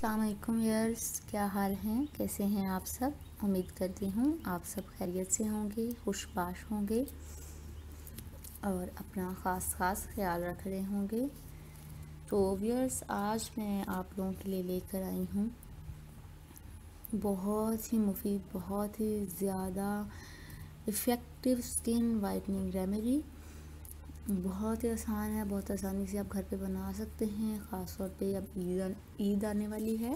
अस्सलाम वालेकुम व्यूअर्स, क्या हाल हैं, कैसे हैं आप सब। उम्मीद करती हूँ आप सब खैरियत से होंगे, खुशबाश होंगे और अपना ख़ास ख्याल रख रहे होंगे। तो व्यूअर्स, आज मैं आप लोगों के लिए लेकर आई हूँ बहुत ही मुफीद, बहुत ही ज़्यादा इफ़ेक्टिव स्किन वाइटनिंग रेमेडी। बहुत ही आसान है, बहुत आसानी से आप घर पे बना सकते हैं। ख़ास तौर पे अब ईद आने वाली है,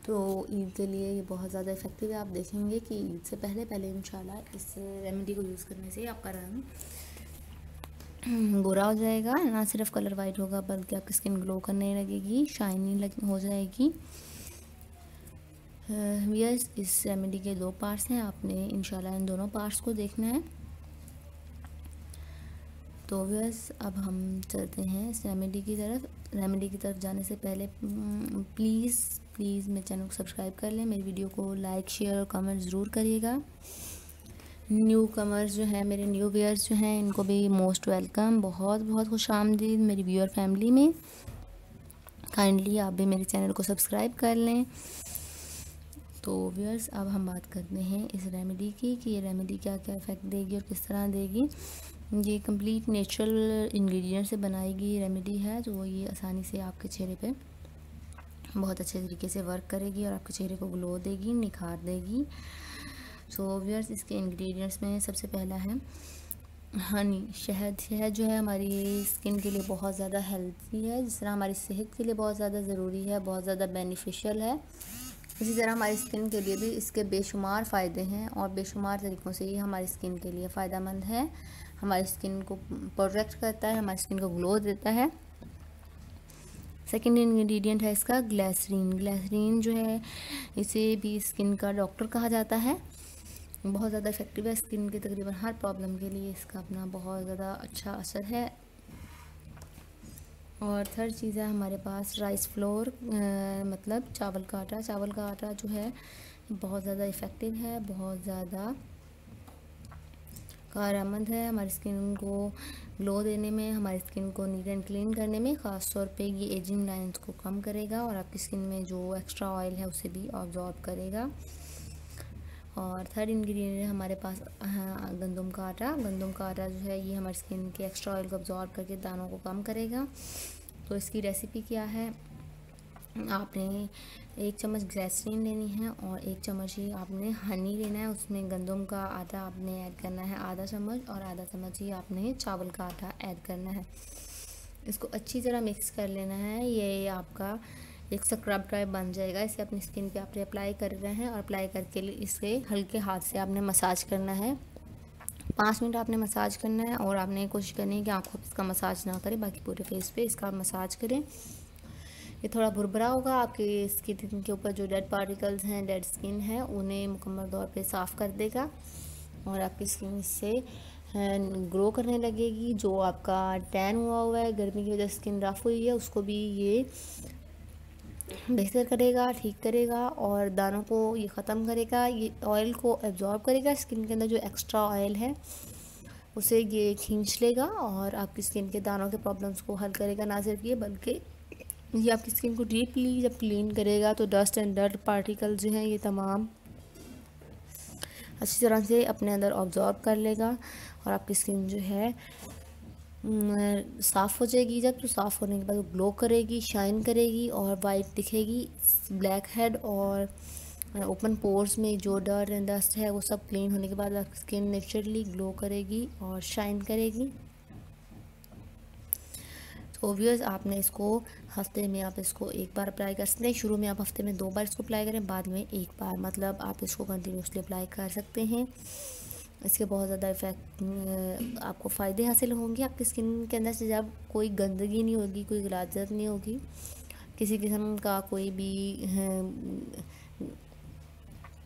तो ईद के लिए ये बहुत ज़्यादा इफ़ेक्टिव है। आप देखेंगे कि ईद से पहले इंशाल्लाह इस रेमेडी को यूज़ करने से आपका रंग गोरा हो जाएगा। ना सिर्फ कलर वाइट होगा बल्कि आपकी स्किन ग्लो करने लगेगी, शाइनी हो जाएगी। यस, इस रेमेडी के 2 पार्ट्स हैं, आपने इंशाल्लाह इन दोनों पार्ट्स को देखना है। तो व्यूअर्स, अब हम चलते हैं इस रेमेडी की तरफ जाने से पहले प्लीज़ मेरे चैनल को सब्सक्राइब कर लें, मेरी वीडियो को लाइक, शेयर और कमेंट ज़रूर करिएगा। न्यू कमर्स जो हैं, मेरे न्यू व्यूअर्स जो हैं, इनको भी मोस्ट वेलकम, बहुत खुशामदीद मेरी व्यूअर फैमिली में। काइंडली आप भी मेरे चैनल को सब्सक्राइब कर लें। तो व्यूअर्स, अब हम बात करते हैं इस रेमेडी की कि ये रेमेडी क्या क्या इफ़ेक्ट देगी और किस तरह देगी। ये कंप्लीट नेचुरल इंग्रेडिएंट से बनाई गई रेमेडी है, जो ये आसानी से आपके चेहरे पे बहुत अच्छे तरीके से वर्क करेगी और आपके चेहरे को ग्लो देगी, निखार देगी। सो व्यूअर्स, इसके इंग्रेडिएंट्स में सबसे पहला है हनी, शहद जो है हमारी स्किन के लिए बहुत ज़्यादा हेल्थी है। जिस तरह हमारी सेहत के लिए बहुत ज़्यादा ज़रूरी है, बहुत ज़्यादा बेनिफिशियल है, इसी तरह हमारी स्किन के लिए भी इसके बेशुमार फ़ायदे हैं और बेशुमार तरीक़ों से ये हमारी स्किन के लिए फ़ायदेमंद है। हमारी स्किन को प्रोटेक्ट करता है, हमारी स्किन को ग्लो देता है। सेकेंड इंग्रेडिएंट है इसका ग्लिसरीन जो है, इसे भी स्किन का डॉक्टर कहा जाता है। बहुत ज़्यादा इफ़ेक्टिव है स्किन के तकरीबन हर प्रॉब्लम के लिए, इसका अपना बहुत ज़्यादा अच्छा असर है। और थर्ड चीज़ है हमारे पास राइस फ्लोर, मतलब चावल का आटा जो है बहुत ज़्यादा इफ़ेक्टिव है, बहुत ज़्यादा कारआमद है हमारी स्किन को ग्लो देने में, हमारी स्किन को नीट एंड क्लीन करने में। ख़ास तौर पे ये एजिंग लाइंस को कम करेगा और आपकी स्किन में जो एक्स्ट्रा ऑयल है उसे भी ऑब्जॉर्ब करेगा। और थर्ड इंग्रेडिएंट है हमारे पास गंदम का आटा जो है ये हमारी स्किन के एक्स्ट्रा ऑयल को ऑब्जॉर्ब करके दानों को कम करेगा। तो इसकी रेसिपी क्या है, आपने 1 चम्मच ग्लिसरीन लेनी है और 1 चम्मच ही आपने हनी लेना है। उसमें गंदम का आटा आपने ऐड करना है आधा चम्मच और आधा चम्मच ही आपने चावल का आटा ऐड करना है। इसको अच्छी तरह मिक्स कर लेना है। ये आपका एक स्क्रब टाइप बन जाएगा। इसे अपनी स्किन पे आपने अप्लाई कर रहे हैं और अप्लाई करके इसे हल्के हाथ से आपने मसाज करना है। 5 मिनट आपने मसाज करना है और आपने कोशिश करनी है कि आँखों पे इसका मसाज ना करें, बाकी पूरे फेस पे इसका मसाज करें। ये थोड़ा भुरभुरा होगा, आपकी स्किन के ऊपर जो डेड पार्टिकल्स हैं, डेड स्किन है, उन्हें मुकम्मल तौर पे साफ़ कर देगा और आपकी स्किन इससे ग्रो करने लगेगी। जो आपका टैन हुआ है, गर्मी की वजह से स्किन रफ हुई है, उसको भी ये बेहतर करेगा, ठीक करेगा और दानों को ये ख़त्म करेगा। ये ऑयल को एब्जॉर्ब करेगा, स्किन के अंदर जो एक्स्ट्रा ऑयल है उसे ये खींच लेगा और आपकी स्किन के दानों के प्रॉब्लम्स को हल करेगा। ना सिर्फ ये बल्कि ये आपकी स्किन को डीपली जब क्लीन करेगा तो डस्ट एंड डर्ट पार्टिकल जो हैं ये तमाम अच्छी तरह से अपने अंदर ऑब्जॉर्ब कर लेगा और आपकी स्किन जो है साफ़ हो जाएगी। जब तो साफ़ होने के बाद वो ग्लो करेगी, शाइन करेगी और वाइट दिखेगी। ब्लैक हेड और ओपन पोर्स में जो डर्ट एंड डस्ट है वो सब क्लीन होने के बाद आपकी स्किन नेचुरली ग्लो करेगी और शाइन करेगी। तो व्यूअर्स, आपने इसको हफ्ते में आप इसको 1 बार अप्लाई कर सकते हैं। शुरू में आप हफ्ते में 2 बार इसको अप्लाई करें, बाद में 1 बार, मतलब आप इसको कंटिन्यूसली अप्लाई कर सकते हैं। इसके बहुत ज़्यादा इफ़ेक्ट आपको फ़ायदे हासिल होंगे। आपकी स्किन के अंदर से जब कोई गंदगी नहीं होगी, कोई गलाजत नहीं होगी, किसी किस्म का कोई भी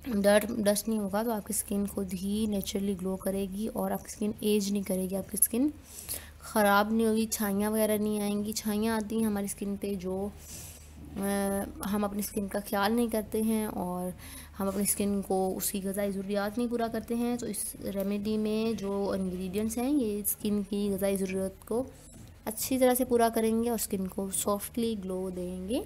डस्ट नहीं होगा, तो आपकी स्किन खुद ही नेचुरली ग्लो करेगी और आपकी स्किन एज नहीं करेगी, आपकी स्किन ख़राब नहीं होगी, छाइयाँ वगैरह नहीं आएंगी। छाइयाँ आती हैं हमारी स्किन पे जो हम अपनी स्किन का ख्याल नहीं करते हैं और हम अपनी स्किन को उसकी ग़िज़ाई ज़रूरियात नहीं पूरा करते हैं। तो इस रेमेडी में जो इंग्रेडिएंट्स हैं ये स्किन की ग़िज़ाई ज़रूरत को अच्छी तरह से पूरा करेंगे और स्किन को सॉफ्टली ग्लो देंगे।